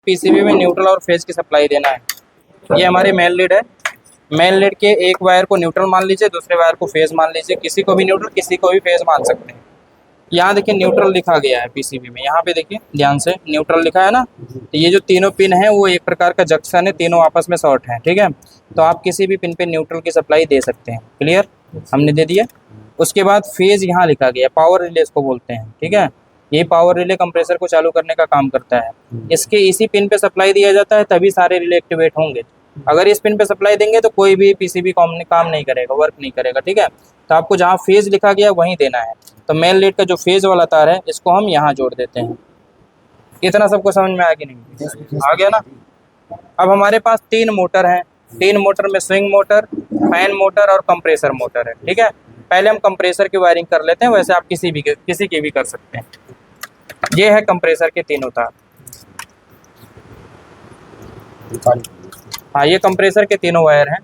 PCB में neutral और phase की सप्लाई देना है। ये हमारी मेन लीड है। मेन लीड के एक वायर को न्यूट्रल मान लीजिए, दूसरे वायर को फेज मान लीजिए। किसी को भी न्यूट्रल, किसी को भी फेज मान सकते हैं। यहाँ देखिए न्यूट्रल लिखा गया है पीसीबी में, यहाँ पे देखिए ध्यान से न्यूट्रल लिखा है ना। तो ये जो तीनों पिन है वो एक प्रकार का जंक्शन है, तीनों आपस में शॉर्ट है, ठीक है। तो आप किसी भी पिन पे न्यूट्रल की सप्लाई दे सकते हैं। क्लियर, हमने दे दिया। उसके बाद फेज यहाँ लिखा गया, पावर रिले इसको बोलते हैं, ठीक है। ये पावर रिले कंप्रेसर को चालू करने का काम करता है। इसके इसी पिन पे सप्लाई दिया जाता है, तभी सारे रिले एक्टिवेट होंगे। अगर इस पिन पे सप्लाई देंगे तो कोई भी पीसीबी काम नहीं करेगा, वर्क नहीं करेगा, ठीक है। तो आपको जहाँ फेज लिखा गया वहीं देना है। तो मेन लीड का जो फेज वाला तार है इसको हम यहाँ जोड़ देते हैं। इतना सबको समझ में आ गया? नहीं आ गया ना। अब हमारे पास 3 मोटर हैं। 3 मोटर में स्विंग मोटर, फैन मोटर और कंप्रेसर मोटर है, ठीक है। पहले हम कंप्रेसर की वायरिंग कर लेते हैं, वैसे आप किसी की भी कर सकते हैं। ये है कंप्रेसर के तीनों तार। हाँ, ये कंप्रेसर के तीनों वायर हैं।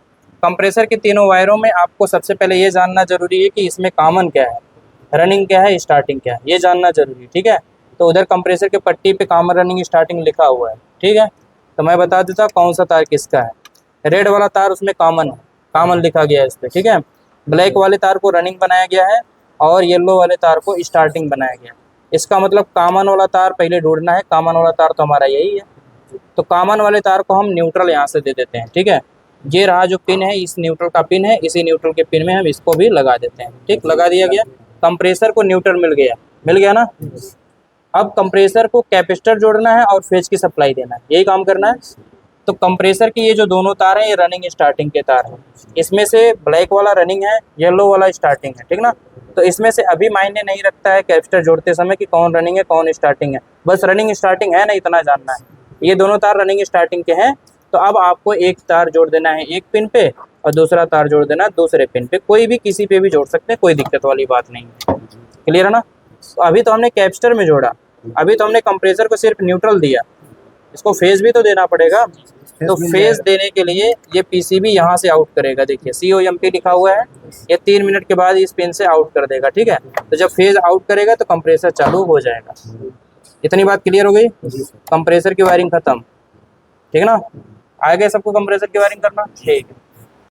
कंप्रेसर के तीनों वायरों में आपको सबसे पहले ये जानना जरूरी है कि इसमें कॉमन क्या है, रनिंग क्या है, स्टार्टिंग क्या है, ये जानना जरूरी है, ठीक है। तो उधर कंप्रेसर के पट्टी पे कॉमन, रनिंग, स्टार्टिंग लिखा हुआ है, ठीक है। तो मैं बता देता हूँ कौन सा तार किसका है। रेड वाला तार उसमें कॉमन है, कॉमन लिखा गया है इस पर, ठीक है। ब्लैक वाले तार को रनिंग बनाया गया है और येलो वाले तार को स्टार्टिंग बनाया गया है। इसका मतलब कॉमन वाला तार पहले ढूंढना है। कॉमन वाला तार तो हमारा यही है। तो कॉमन वाले तार को हम न्यूट्रल यहाँ से दे देते हैं, ठीक है। ये रहा जो पिन है, इस न्यूट्रल का पिन है, इसी न्यूट्रल के पिन में हम इसको भी लगा देते हैं, ठीक, लगा दिया गया। कंप्रेसर को न्यूट्रल मिल गया ना। अब कंप्रेसर को कैपेसिटर जोड़ना है और फेज की सप्लाई देना है, यही काम करना है। तो कंप्रेसर की ये जो दोनों तार हैं ये रनिंग स्टार्टिंग के तार हैं। इसमें से ब्लैक वाला रनिंग है, येलो वाला स्टार्टिंग है, ठीक ना। तो इसमें से अभी मायने नहीं रखता है कैपेसिटर जोड़ते समय कि कौन रनिंग है कौन स्टार्टिंग है, बस रनिंग स्टार्टिंग है ना, इतना जानना है। ये दोनों तार रनिंग स्टार्टिंग के हैं। तो अब आपको एक तार जोड़ देना है एक पिन पे और दूसरा तार जोड़ देना है दूसरे पिन पे। कोई भी किसी पे भी जोड़ सकते हैं, कोई दिक्कत वाली बात नहीं है। क्लियर है ना। तो अभी तो हमने कैपेसिटर में जोड़ा, अभी तो हमने कंप्रेसर को सिर्फ न्यूट्रल दिया, इसको फेज भी तो देना पड़ेगा। तो फेज देने के लिए ये पीसीबी यहाँ से आउट करेगा, देखिए COMP लिखा हुआ है। ये 3 मिनट के बाद इस पिन से आउट कर देगा, ठीक है। तो जब फेज आउट करेगा तो कंप्रेसर चालू हो जाएगा। इतनी बात क्लियर हो गई। कंप्रेसर की वायरिंग खत्म, ठीक है ना। आ गए सबको कंप्रेसर की वायरिंग करना, ठीक है।